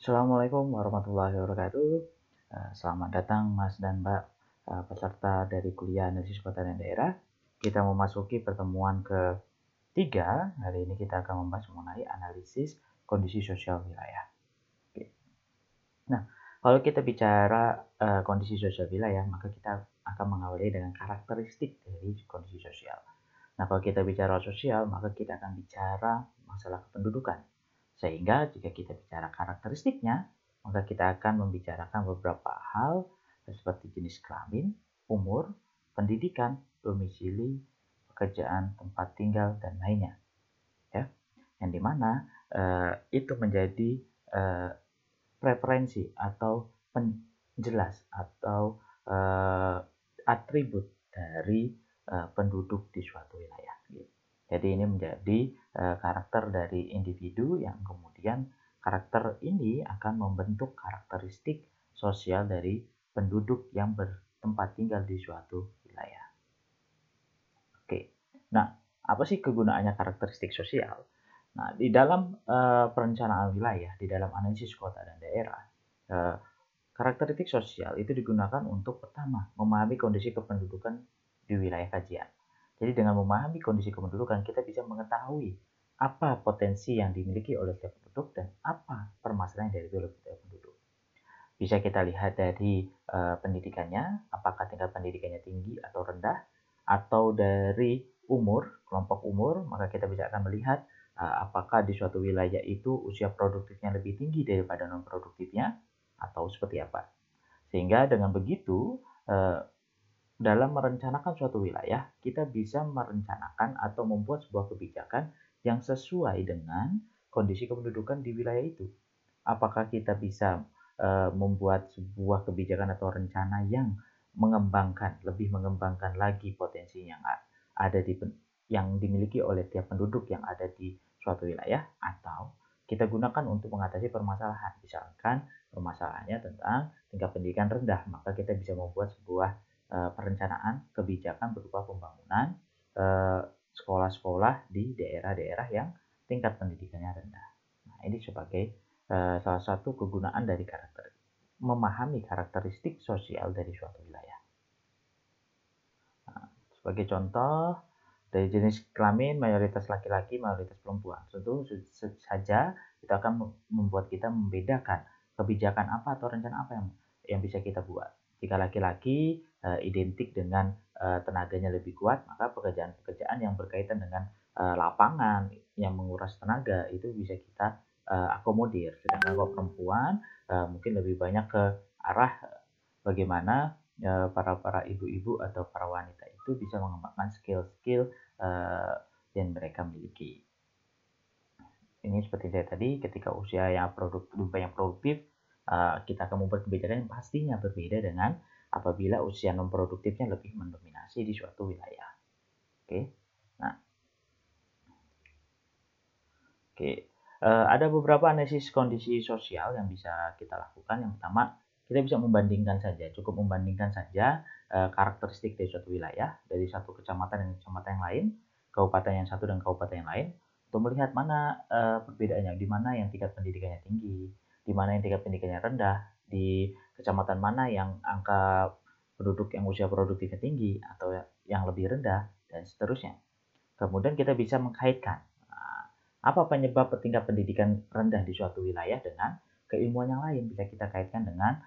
Assalamualaikum warahmatullahi wabarakatuh. Selamat datang Mas dan Mbak peserta dari kuliah analisis kota dan daerah. Kita memasuki pertemuan ketiga. Hari ini kita akan membahas mengenai analisis kondisi sosial wilayah. Oke. Nah, kalau kita bicara kondisi sosial wilayah, maka kita akan mengawali dengan karakteristik dari kondisi sosial. Nah, kalau kita bicara sosial, maka kita akan bicara masalah kependudukan. Sehingga jika kita bicara karakteristiknya, maka kita akan membicarakan beberapa hal seperti jenis kelamin, umur, pendidikan, domisili, pekerjaan, tempat tinggal, dan lainnya. Ya, yang dimana itu menjadi preferensi atau penjelas atau atribut dari penduduk di suatu wilayah. Jadi ini menjadi karakter dari individu yang kemudian karakter ini akan membentuk karakteristik sosial dari penduduk yang bertempat tinggal di suatu wilayah. Oke, nah apa sih kegunaannya karakteristik sosial? Nah, di dalam perencanaan wilayah, di dalam analisis kota dan daerah, karakteristik sosial itu digunakan untuk pertama memahami kondisi kependudukan di wilayah kajian. Jadi dengan memahami kondisi kependudukan, kita bisa mengetahui apa potensi yang dimiliki oleh setiap penduduk dan apa permasalahan yang dihadapi oleh setiap penduduk. Bisa kita lihat dari pendidikannya, apakah tingkat pendidikannya tinggi atau rendah, atau dari umur, kelompok umur, maka kita bisa akan melihat apakah di suatu wilayah itu usia produktifnya lebih tinggi daripada non produktifnya atau seperti apa. Sehingga dengan begitu dalam merencanakan suatu wilayah, kita bisa merencanakan atau membuat sebuah kebijakan yang sesuai dengan kondisi kependudukan di wilayah itu. Apakah kita bisa membuat sebuah kebijakan atau rencana yang lebih mengembangkan lagi potensi yang ada yang dimiliki oleh tiap penduduk yang ada di suatu wilayah, atau kita gunakan untuk mengatasi permasalahan. Misalkan permasalahannya tentang tingkat pendidikan rendah, maka kita bisa membuat sebuah perencanaan kebijakan berupa pembangunan sekolah-sekolah di daerah-daerah yang tingkat pendidikannya rendah. Nah, ini sebagai salah satu kegunaan dari memahami karakteristik sosial dari suatu wilayah. Nah, sebagai contoh, dari jenis kelamin mayoritas laki-laki, mayoritas perempuan. Tentu saja itu akan membuat kita membedakan kebijakan apa atau rencana apa yang bisa kita buat. Jika laki-laki identik dengan tenaganya lebih kuat, maka pekerjaan-pekerjaan yang berkaitan dengan lapangan yang menguras tenaga itu bisa kita akomodir. Sedangkan kalau perempuan mungkin lebih banyak ke arah bagaimana para ibu-ibu atau para wanita itu bisa mengembangkan skill-skill yang mereka miliki. Ini seperti saya tadi, ketika usia yang produktif, kita akan membuat kebijakan yang pastinya berbeda dengan apabila usia non produktifnya lebih mendominasi di suatu wilayah. Oke, nah, ada beberapa analisis kondisi sosial yang bisa kita lakukan. Yang pertama, kita bisa membandingkan saja, cukup membandingkan saja karakteristik dari suatu wilayah, dari satu kecamatan dan kecamatan yang lain, kabupaten yang satu dan kabupaten yang lain, untuk melihat mana perbedaannya, di mana yang tingkat pendidikannya tinggi, di mana yang tingkat pendidikannya rendah, di kecamatan mana yang angka penduduk yang usia produktifnya tinggi atau yang lebih rendah, dan seterusnya. Kemudian kita bisa mengkaitkan apa penyebab tingkat pendidikan rendah di suatu wilayah dengan keilmuan yang lain. Bisa kita kaitkan dengan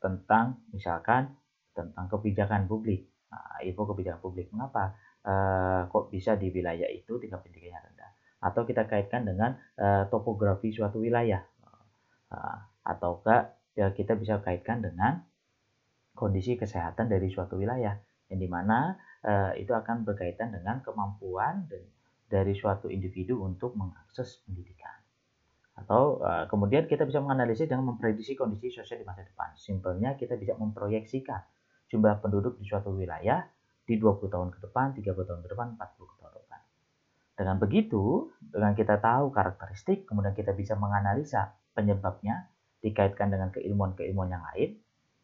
tentang misalkan tentang kebijakan publik. Nah, info kebijakan publik, mengapa kok bisa di wilayah itu tingkat pendidikannya rendah, atau kita kaitkan dengan topografi suatu wilayah, ataukah ya kita bisa kaitkan dengan kondisi kesehatan dari suatu wilayah, yang dimana itu akan berkaitan dengan kemampuan dari suatu individu untuk mengakses pendidikan. Atau kemudian kita bisa menganalisis dengan memprediksi kondisi sosial di masa depan. Simpelnya kita bisa memproyeksikan jumlah penduduk di suatu wilayah di 20 tahun ke depan, 30 tahun ke depan, 40 tahun ke depan. Dengan begitu, dengan kita tahu karakteristik, kemudian kita bisa menganalisa penyebabnya dikaitkan dengan keilmuan-keilmuan yang lain,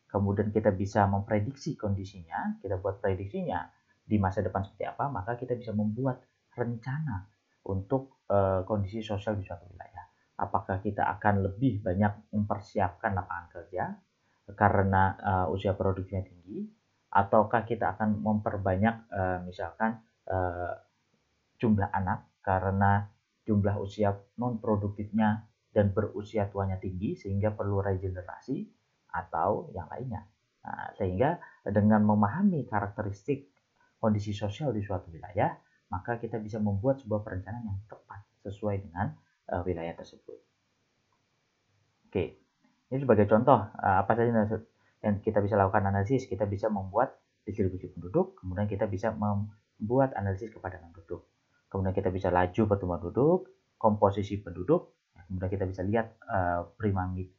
kemudian kita bisa memprediksi kondisinya, kita buat prediksinya di masa depan seperti apa, maka kita bisa membuat rencana untuk kondisi sosial di suatu wilayah. Apakah kita akan lebih banyak mempersiapkan lapangan kerja karena usia produktifnya tinggi, ataukah kita akan memperbanyak misalkan jumlah anak karena jumlah usia non produktifnya dan berusia tuanya tinggi sehingga perlu regenerasi atau yang lainnya. Nah, sehingga dengan memahami karakteristik kondisi sosial di suatu wilayah, maka kita bisa membuat sebuah perencanaan yang tepat sesuai dengan wilayah tersebut. Oke, ini sebagai contoh apa saja yang kita bisa lakukan analisis. Kita bisa membuat distribusi penduduk, kemudian kita bisa membuat analisis kepadatan penduduk. Kemudian kita bisa laju pertumbuhan penduduk, komposisi penduduk, kemudian kita bisa lihat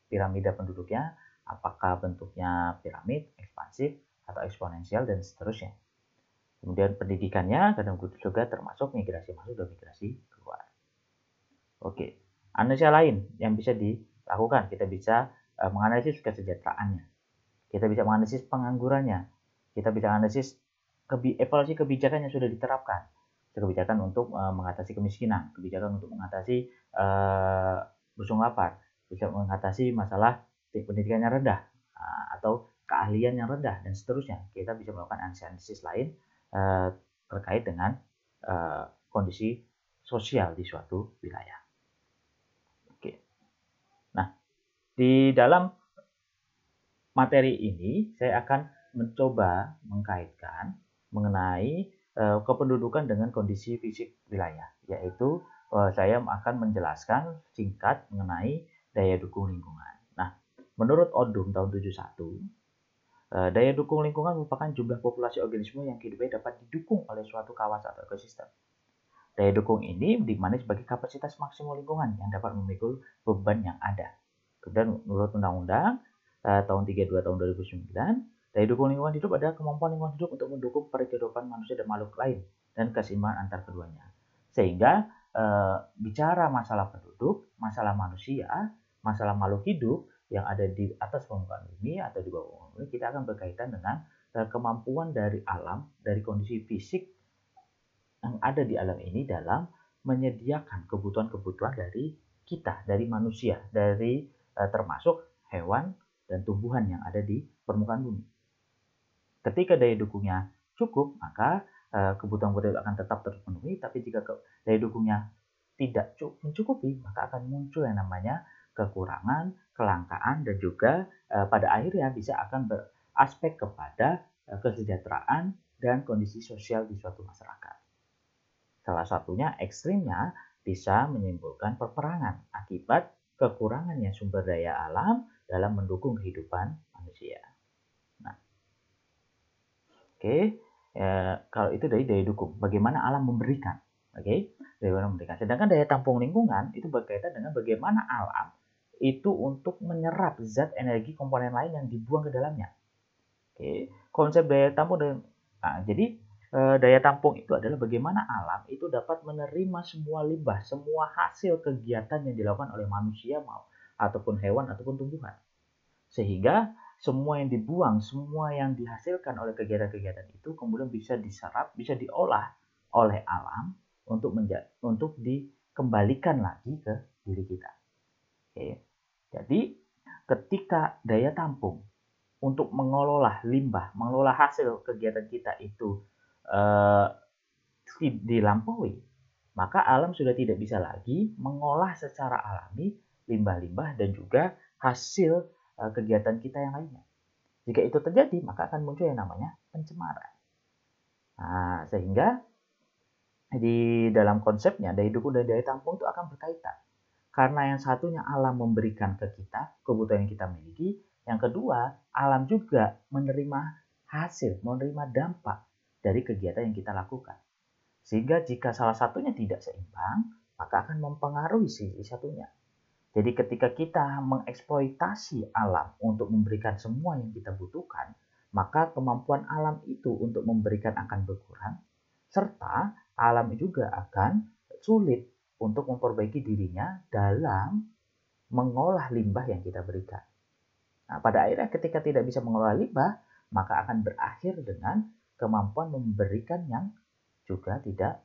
piramida penduduknya, apakah bentuknya piramid, ekspansif, atau eksponensial, dan seterusnya. Kemudian pendidikannya kadang juga termasuk migrasi masuk dan migrasi keluar. Oke, analisa lain yang bisa dilakukan, kita bisa menganalisis kesejahteraannya, kita bisa menganalisis penganggurannya, kita bisa menganalisis evaluasi kebijakan yang sudah diterapkan, kebijakan untuk mengatasi kemiskinan, kebijakan untuk mengatasi busung lapar, bisa mengatasi masalah pendidikan yang rendah atau keahlian yang rendah dan seterusnya. Kita bisa melakukan analisis lain terkait dengan kondisi sosial di suatu wilayah. Oke. Nah, di dalam materi ini saya akan mencoba mengkaitkan mengenai kependudukan dengan kondisi fisik wilayah, yaitu saya akan menjelaskan singkat mengenai daya dukung lingkungan. Nah, menurut Odum tahun 71, daya dukung lingkungan merupakan jumlah populasi organisme yang hidupnya dapat didukung oleh suatu kawasan atau ekosistem. Daya dukung ini dimaknai sebagai kapasitas maksimum lingkungan yang dapat memikul beban yang ada. Kemudian menurut Undang-Undang tahun 32 tahun 2009, daya dukung lingkungan hidup adalah kemampuan lingkungan hidup untuk mendukung kehidupan manusia dan makhluk lain dan keseimbangan antar keduanya. Sehingga bicara masalah penduduk, masalah manusia, masalah makhluk hidup yang ada di atas permukaan bumi atau di bawah permukaan bumi, kita akan berkaitan dengan kemampuan dari alam, dari kondisi fisik yang ada di alam ini dalam menyediakan kebutuhan-kebutuhan dari kita, dari manusia, dari termasuk hewan dan tumbuhan yang ada di permukaan bumi. Ketika daya dukungnya cukup, maka kebutuhan-kebutuhan akan tetap terpenuhi, tapi jika daya dukungnya tidak mencukupi, maka akan muncul yang namanya kekurangan, kelangkaan, dan juga pada akhirnya bisa akan beraspek kepada kesejahteraan dan kondisi sosial di suatu masyarakat. Salah satunya ekstrimnya bisa menimbulkan peperangan akibat kekurangannya sumber daya alam dalam mendukung kehidupan manusia. Nah, oke, kalau itu dari daya dukung, bagaimana alam memberikan, bagaimana memberikan. Sedangkan daya tampung lingkungan itu berkaitan dengan bagaimana alam itu untuk menyerap zat energi komponen lain yang dibuang ke dalamnya. Konsep daya tampung jadi daya tampung itu adalah bagaimana alam itu dapat menerima semua limbah, semua hasil kegiatan yang dilakukan oleh manusia ataupun hewan ataupun tumbuhan. Sehingga semua yang dibuang, semua yang dihasilkan oleh kegiatan-kegiatan itu kemudian bisa diserap, bisa diolah oleh alam untuk dikembalikan lagi ke diri kita. Jadi ketika daya tampung untuk mengelola limbah, mengelola hasil kegiatan kita itu dilampaui, maka alam sudah tidak bisa lagi mengolah secara alami limbah-limbah dan juga hasil kegiatan kita yang lainnya. Jika itu terjadi, maka akan muncul yang namanya pencemaran. Nah, sehingga di dalam konsepnya daya dukung dan daya tampung itu akan berkaitan. Karena yang satunya alam memberikan ke kita kebutuhan yang kita miliki, yang kedua alam juga menerima hasil, menerima dampak dari kegiatan yang kita lakukan. Sehingga jika salah satunya tidak seimbang, maka akan mempengaruhi sisi satunya. Jadi ketika kita mengeksploitasi alam untuk memberikan semua yang kita butuhkan, maka kemampuan alam itu untuk memberikan akan berkurang, serta alam juga akan sulit untuk memperbaiki dirinya dalam mengolah limbah yang kita berikan. Nah, pada akhirnya ketika tidak bisa mengolah limbah, maka akan berakhir dengan kemampuan memberikan yang juga tidak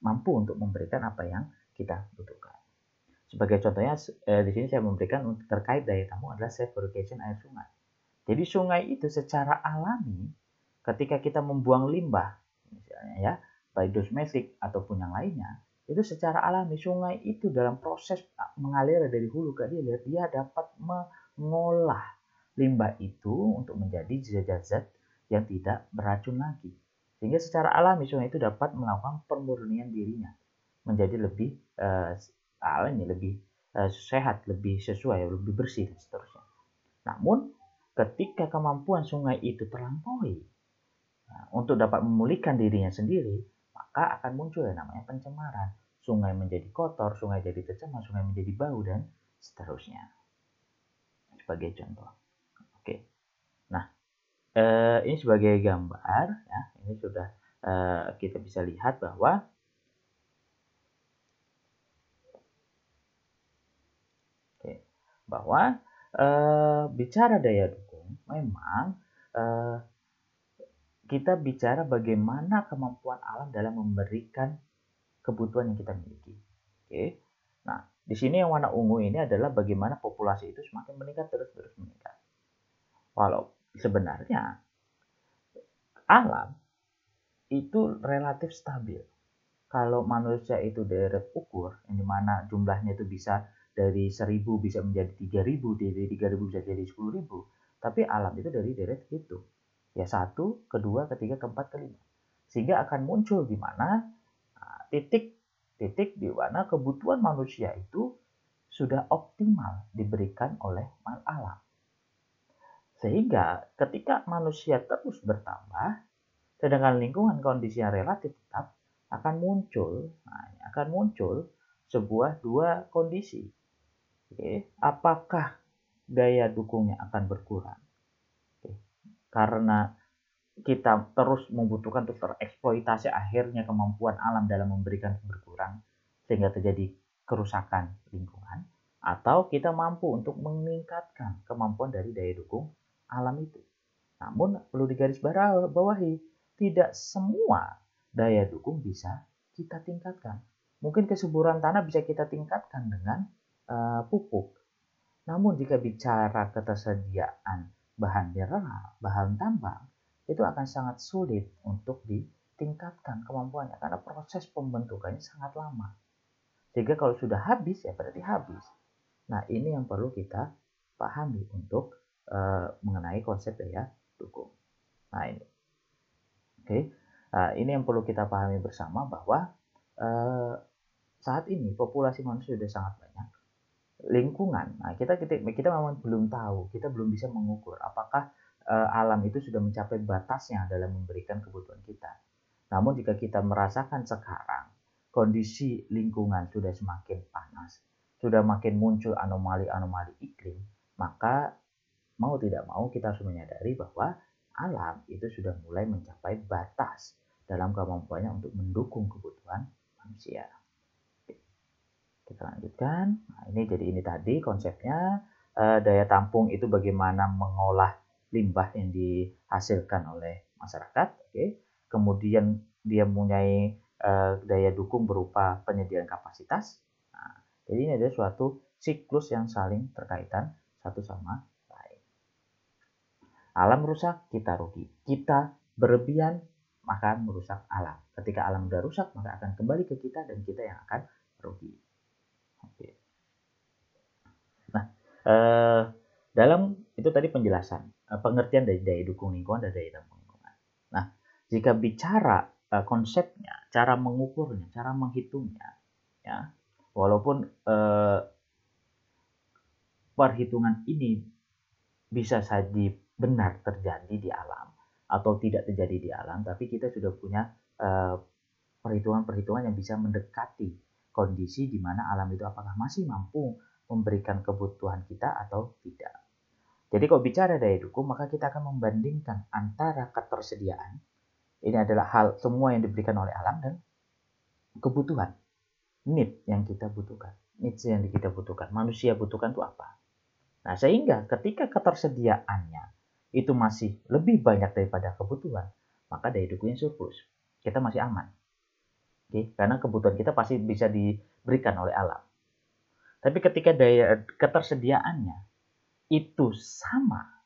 mampu untuk memberikan apa yang kita butuhkan. Sebagai contohnya, di sini saya memberikan untuk terkait daya tampung adalah self irrigation air sungai. Jadi sungai itu secara alami ketika kita membuang limbah, misalnya ya, baik domestik ataupun yang lainnya, itu secara alami sungai itu dalam proses mengalir dari hulu ke hilir, dia dapat mengolah limbah itu untuk menjadi zat-zat yang tidak beracun lagi. Sehingga secara alami sungai itu dapat melakukan pemurnian dirinya menjadi lebih alami, lebih sehat, lebih sesuai, lebih bersih dan seterusnya. Namun ketika kemampuan sungai itu terlampaui untuk dapat memulihkan dirinya sendiri, maka akan muncul yang namanya pencemaran. Sungai menjadi kotor, sungai jadi tercemar, sungai menjadi bau dan seterusnya. Sebagai contoh. Oke. Nah, ini sebagai gambar ya, ini sudah kita bisa lihat bahwa bicara daya dukung memang kita bicara bagaimana kemampuan alam dalam memberikan kebutuhan yang kita miliki. Oke. Nah, di sini yang warna ungu ini adalah bagaimana populasi itu semakin meningkat, terus meningkat. Walau sebenarnya alam itu relatif stabil. Kalau manusia itu deret ukur, yang dimana jumlahnya itu bisa dari 1000 bisa menjadi 3000, dari 3000 bisa jadi 10.000, tapi alam itu dari deret itu. Ya 1, kedua, ketiga, keempat, kelima. Sehingga akan muncul di mana titik di mana kebutuhan manusia itu sudah optimal diberikan oleh alam. Sehingga ketika manusia terus bertambah, sedangkan lingkungan kondisi yang relatif tetap, akan muncul sebuah dua kondisi. Oke, apakah daya dukungnya akan berkurang? Oke, karena kita terus membutuhkan untuk tereksploitasi, akhirnya kemampuan alam dalam memberikan berkurang sehingga terjadi kerusakan lingkungan, atau kita mampu untuk meningkatkan kemampuan dari daya dukung alam itu. Namun perlu digarisbawahi, tidak semua daya dukung bisa kita tingkatkan. Mungkin kesuburan tanah bisa kita tingkatkan dengan pupuk. Namun jika bicara ketersediaan bahan mineral, bahan tambang, itu akan sangat sulit untuk ditingkatkan kemampuannya karena proses pembentukannya sangat lama. Sehingga kalau sudah habis ya berarti habis. Nah, ini yang perlu kita pahami untuk mengenai konsep daya dukung. Nah, ini. Oke. Nah, ini yang perlu kita pahami bersama bahwa saat ini populasi manusia sudah sangat banyak. Lingkungan, nah kita memang belum tahu, kita belum bisa mengukur apakah alam itu sudah mencapai batasnya dalam memberikan kebutuhan kita. Namun jika kita merasakan sekarang kondisi lingkungan sudah semakin panas, sudah makin muncul anomali-anomali iklim, maka mau tidak mau kita harus menyadari bahwa alam itu sudah mulai mencapai batas dalam kemampuannya untuk mendukung kebutuhan manusia. Kita lanjutkan. Nah, ini tadi konsepnya, daya tampung itu bagaimana mengolah limbah yang dihasilkan oleh masyarakat. Oke. Kemudian dia mempunyai daya dukung berupa penyediaan kapasitas. Nah, jadi ini adalah suatu siklus yang saling terkaitan satu sama lain. Alam rusak, kita rugi. Kita berlebihan, maka merusak alam. Ketika alam sudah rusak, maka akan kembali ke kita dan kita yang akan rugi. Oke. Nah, dalam itu tadi penjelasan pengertian dari daya dukung lingkungan dan daya tampung lingkungan. Nah, jika bicara konsepnya, cara mengukurnya, cara menghitungnya, ya, walaupun perhitungan ini bisa saja benar terjadi di alam atau tidak terjadi di alam, tapi kita sudah punya perhitungan-perhitungan yang bisa mendekati kondisi di mana alam itu apakah masih mampu memberikan kebutuhan kita atau tidak. Jadi kalau bicara daya dukung, maka kita akan membandingkan antara ketersediaan, ini adalah hal semua yang diberikan oleh alam, dan kebutuhan, need yang kita butuhkan. Needs yang kita butuhkan, manusia butuhkan itu apa. Nah, sehingga ketika ketersediaannya itu masih lebih banyak daripada kebutuhan, maka daya dukungnya surplus. Kita masih aman. Oke, karena kebutuhan kita pasti bisa diberikan oleh alam. Tapi ketika daya ketersediaannya itu sama,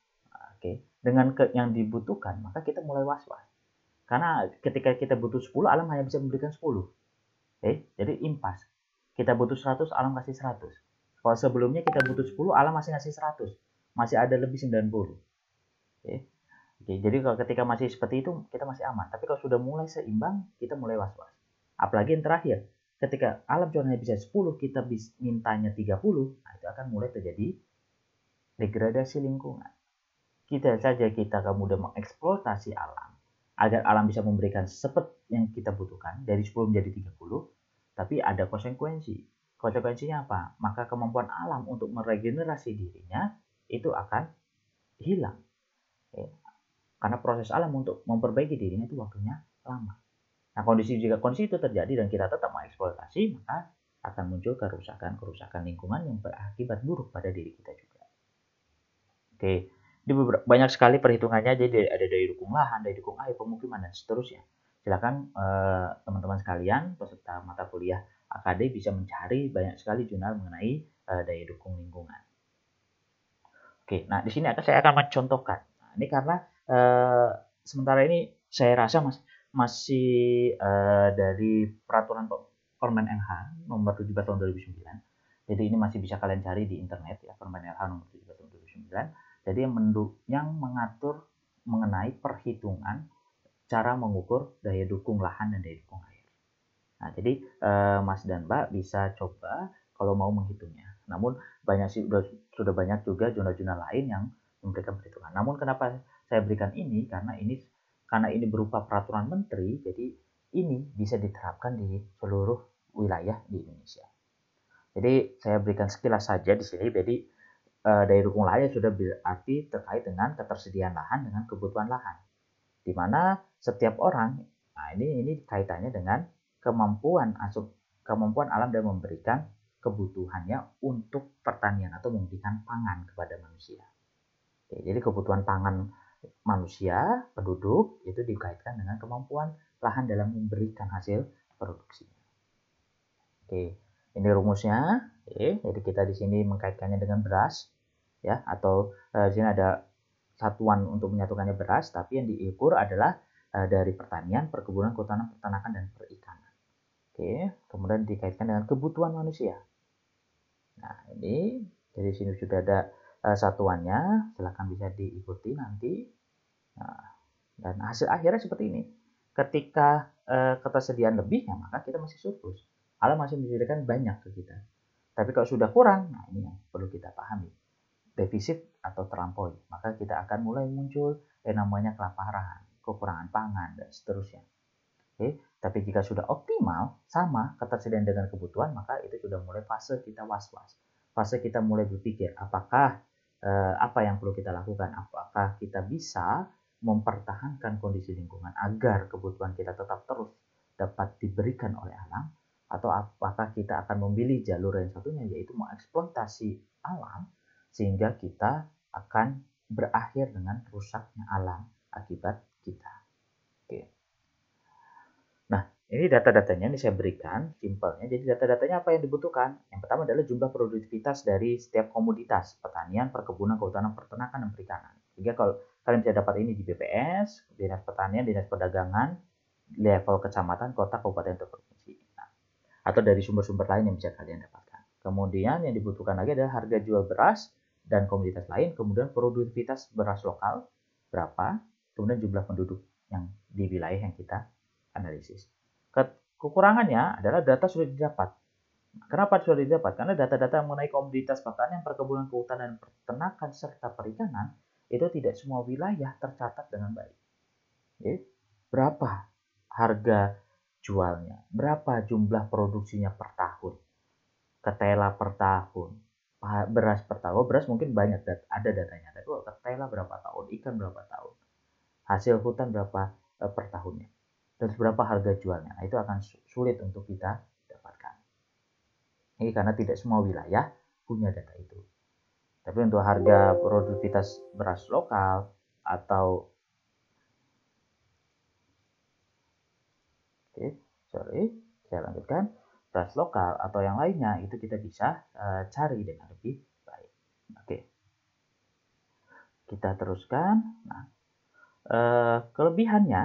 dengan yang dibutuhkan, maka kita mulai was-was. Karena ketika kita butuh 10, alam hanya bisa memberikan 10. Jadi impas. Kita butuh 100, alam kasih 100. Kalau sebelumnya kita butuh 10, alam masih ngasih 100. Masih ada lebih 90. Jadi kalau ketika masih seperti itu, kita masih aman. Tapi kalau sudah mulai seimbang, kita mulai was-was. Apalagi yang terakhir, ketika alam cuma hanya bisa 10, kita mintanya 30, nah itu akan mulai terjadi degradasi lingkungan. Kita kemudian mengeksploitasi alam, agar alam bisa memberikan seperti yang kita butuhkan, dari 10 menjadi 30, tapi ada konsekuensi. Konsekuensinya apa? Maka kemampuan alam untuk meregenerasi dirinya itu akan hilang. Karena proses alam untuk memperbaiki dirinya itu waktunya lama. Nah, jika kondisi itu terjadi dan kita tetap mengeksploitasi, maka akan muncul kerusakan lingkungan yang berakibat buruk pada diri kita juga. Ini banyak sekali perhitungannya, jadi ada daya dukung lahan, daya dukung air, pemukiman, dan seterusnya. Silakan teman-teman sekalian, peserta mata kuliah AKD bisa mencari banyak sekali jurnal mengenai daya dukung lingkungan. Nah di sini saya akan mencontohkan. Nah, ini karena sementara ini saya rasa masih dari peraturan Permen LH nomor 17 tahun 2009. Jadi ini masih bisa kalian cari di internet ya, Permen LH nomor 17 tahun 2009. Jadi yang mengatur mengenai perhitungan cara mengukur daya dukung lahan dan daya dukung air. Nah, jadi Mas dan Mbak bisa coba kalau mau menghitungnya. Namun sudah banyak juga jurnal-jurnal lain yang memberikan perhitungan. Namun kenapa saya berikan ini? Karena ini berupa peraturan menteri, jadi ini bisa diterapkan di seluruh wilayah di Indonesia. Jadi saya berikan sekilas saja di sini. Jadi daya dukung lahan sudah berarti terkait dengan ketersediaan lahan dengan kebutuhan lahan, di mana setiap orang, nah ini kaitannya dengan kemampuan alam dan memberikan kebutuhannya untuk pertanian atau memberikan pangan kepada manusia. Jadi kebutuhan pangan manusia, penduduk, itu dikaitkan dengan kemampuan lahan dalam memberikan hasil produksi. Ini rumusnya. Jadi kita di sini mengkaitkannya dengan beras. Ya, atau di sini ada satuan untuk menyatukannya beras, tapi yang diukur adalah dari pertanian, perkebunan, kehutanan, peternakan, dan perikanan. Kemudian dikaitkan dengan kebutuhan manusia. Nah, ini dari sini sudah ada satuannya, silahkan bisa diikuti nanti. Nah, dan hasil akhirnya seperti ini. Ketika ketersediaan lebih, ya maka kita masih surplus. Alam masih menyediakan banyak ke kita. Tapi kalau sudah kurang, nah ini yang perlu kita pahami. Defisit atau terlampaui, maka kita akan mulai muncul yang namanya kelaparan, kekurangan pangan, dan seterusnya. Tapi jika sudah optimal, sama ketersediaan dengan kebutuhan, maka itu sudah mulai fase kita was-was. Fase kita mulai berpikir, apakah apa yang perlu kita lakukan? Apakah kita bisa mempertahankan kondisi lingkungan agar kebutuhan kita tetap terus dapat diberikan oleh alam, atau apakah kita akan memilih jalur yang satunya, yaitu mengeksploitasi alam sehingga kita akan berakhir dengan rusaknya alam akibat kita. Nah, ini data-datanya ini saya berikan simpelnya. Jadi data-datanya apa yang dibutuhkan? Yang pertama adalah jumlah produktivitas dari setiap komoditas, pertanian, perkebunan, kehutanan, peternakan, dan perikanan. Sehingga kalau kalian bisa dapat ini di BPS, Dinas Pertanian, Dinas Perdagangan, level kecamatan, kota, kabupaten, atau provinsi. Nah, atau dari sumber-sumber lain yang bisa kalian dapatkan. Kemudian yang dibutuhkan lagi adalah harga jual beras dan komoditas lain, kemudian produktivitas beras lokal berapa, kemudian jumlah penduduk yang di wilayah yang kita analisis. Kekurangannya adalah data sudah didapat. Kenapa sudah didapat? Karena data-data mengenai komoditas pertanian, perkebunan, kehutanan, peternakan, serta perikanan itu tidak semua wilayah tercatat dengan baik. Berapa harga jualnya? Berapa jumlah produksinya per tahun? Ketela per tahun? Beras per tahun? Beras mungkin banyak, ada datanya. Tapi ketela berapa tahun? Ikan berapa tahun? Hasil hutan berapa per tahunnya? Dan berapa harga jualnya? Nah, itu akan sulit untuk kita dapatkan. Ini karena tidak semua wilayah punya data itu. Tapi untuk harga produktivitas beras lokal atau saya lanjutkan. beras lokal atau yang lainnya, itu kita bisa cari dengan lebih baik. Oke, kita teruskan. Nah, kelebihannya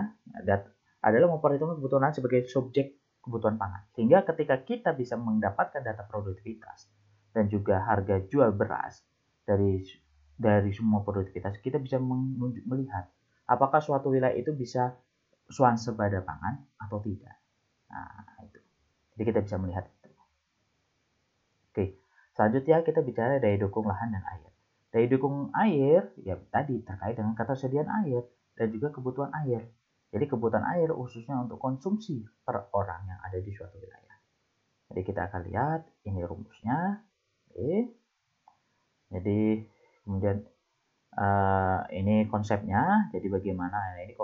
adalah memperhitungkan kebutuhan sebagai subjek kebutuhan pangan, sehingga ketika kita bisa mendapatkan data produktivitas dan juga harga jual beras dari semua produktivitas, kita bisa melihat apakah suatu wilayah itu bisa swasembada pangan atau tidak. Nah, itu. Jadi kita bisa melihat itu. Oke, selanjutnya kita bicara daya dukung lahan dan air. Daya dukung air, ya tadi terkait dengan ketersediaan air dan juga kebutuhan air. Jadi kebutuhan air khususnya untuk konsumsi per orang yang ada di suatu wilayah. Jadi kita akan lihat ini rumusnya. Oke. Jadi kemudian ini konsepnya. Jadi bagaimana ini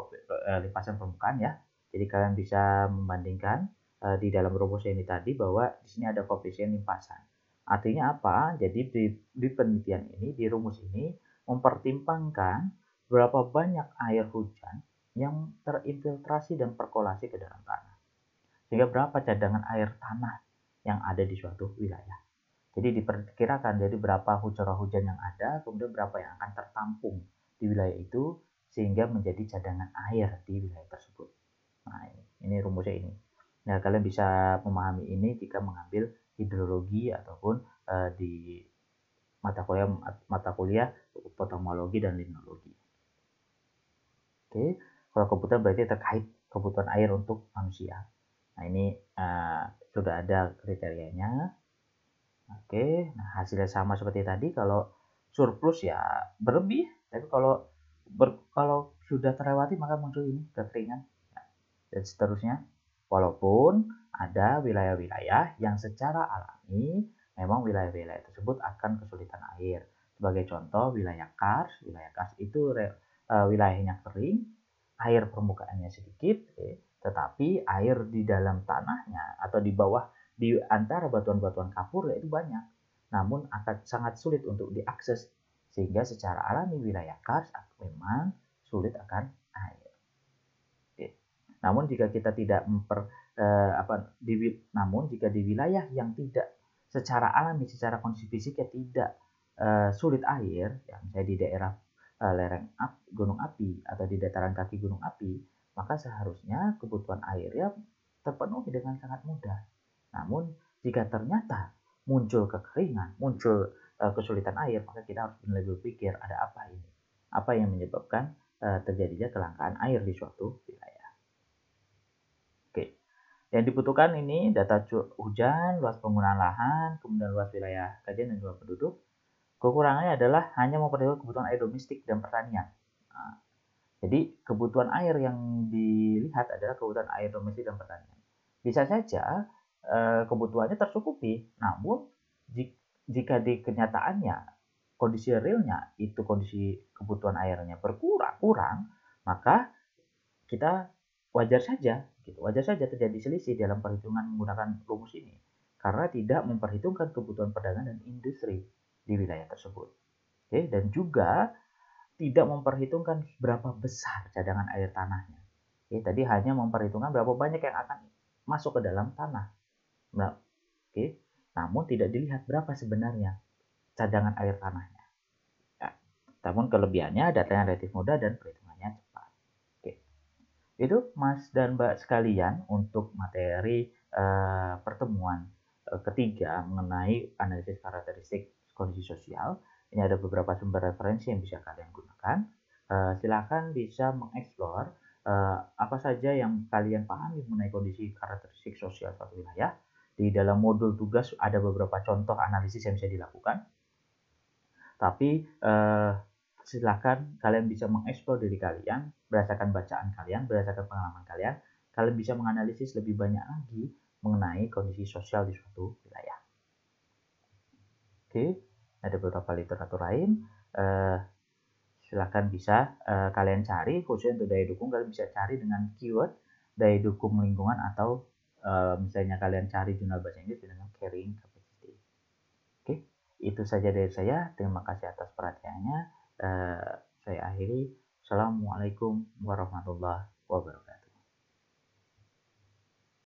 limpasan permukaan ya. Jadi kalian bisa membandingkan di dalam rumus ini tadi bahwa di sini ada koefisien limpasan. Artinya apa? Jadi di penelitian ini, di rumus ini mempertimbangkan berapa banyak air hujan yang terinfiltrasi dan perkolasi ke dalam tanah. Sehingga berapa cadangan air tanah yang ada di suatu wilayah. Jadi diperkirakan dari berapa curah hujan yang ada, kemudian berapa yang akan tertampung di wilayah itu, sehingga menjadi cadangan air di wilayah tersebut. Nah, ini rumusnya ini. Nah, kalian bisa memahami ini jika mengambil hidrologi ataupun di mata kuliah potamologi dan limnologi. Oke, kalau kebutuhan berarti terkait kebutuhan air untuk manusia. Nah, ini sudah ada kriterianya. Oke, nah hasilnya sama seperti tadi. Kalau surplus ya berlebih, tapi kalau sudah terlewati maka muncul ini kekeringan dan seterusnya. Walaupun ada wilayah-wilayah yang secara alami memang wilayah-wilayah tersebut akan kesulitan air. Sebagai contoh wilayah Kars itu wilayahnya kering, air permukaannya sedikit, tetapi air di dalam tanahnya atau di antara batuan-batuan kapur itu banyak. Namun akan sangat sulit untuk diakses, sehingga secara alami wilayah Kars memang sulit akan air. Namun jika kita tidak namun jika di wilayah yang tidak secara alami, secara kondisi fisiknya tidak sulit air, ya misalnya di daerah lereng gunung api atau di dataran kaki gunung api, maka seharusnya kebutuhan airnya terpenuhi dengan sangat mudah. Namun jika ternyata muncul kekeringan, muncul kesulitan air, maka kita harus benar-benar berpikir ada apa ini? Apa yang menyebabkan terjadinya kelangkaan air di suatu wilayah? Oke, yang dibutuhkan ini data hujan, luas penggunaan lahan, kemudian luas wilayah kajian dan jumlah penduduk. Kekurangannya adalah hanya memperhatikan kebutuhan air domestik dan pertanian. Nah, jadi kebutuhan air yang dilihat adalah kebutuhan air domestik dan pertanian. Bisa saja kebutuhannya tercukupi, namun jika di kenyataannya kondisi realnya itu kondisi kebutuhan airnya berkurang, maka kita wajar saja terjadi selisih dalam perhitungan menggunakan rumus ini karena tidak memperhitungkan kebutuhan perdagangan dan industri di wilayah tersebut. Oke, dan juga tidak memperhitungkan berapa besar cadangan air tanahnya. Oke, tadi hanya memperhitungkan berapa banyak yang akan masuk ke dalam tanah. Nah, oke, namun tidak dilihat berapa sebenarnya cadangan air tanahnya. Ya, namun kelebihannya datanya relatif mudah dan perhitungannya cepat. Oke. Itu Mas dan Mbak sekalian untuk materi pertemuan ketiga mengenai analisis karakteristik kondisi sosial. Ini ada beberapa sumber referensi yang bisa kalian gunakan. Silakan bisa mengeksplor apa saja yang kalian pahami mengenai kondisi karakteristik sosial suatu wilayah. Di dalam modul tugas ada beberapa contoh analisis yang bisa dilakukan. Tapi silakan kalian bisa mengeksplor diri kalian berdasarkan bacaan kalian, berdasarkan pengalaman kalian. Kalian bisa menganalisis lebih banyak lagi mengenai kondisi sosial di suatu wilayah. Oke, ada beberapa literatur lain. Silakan bisa kalian cari, khususnya untuk daya dukung kalian bisa cari dengan keyword daya dukung lingkungan atau misalnya kalian cari jurnal bahasa Inggris dengan carrying capacity. Oke, itu saja dari saya. Terima kasih atas perhatiannya. Saya akhiri. Assalamualaikum warahmatullahi wabarakatuh.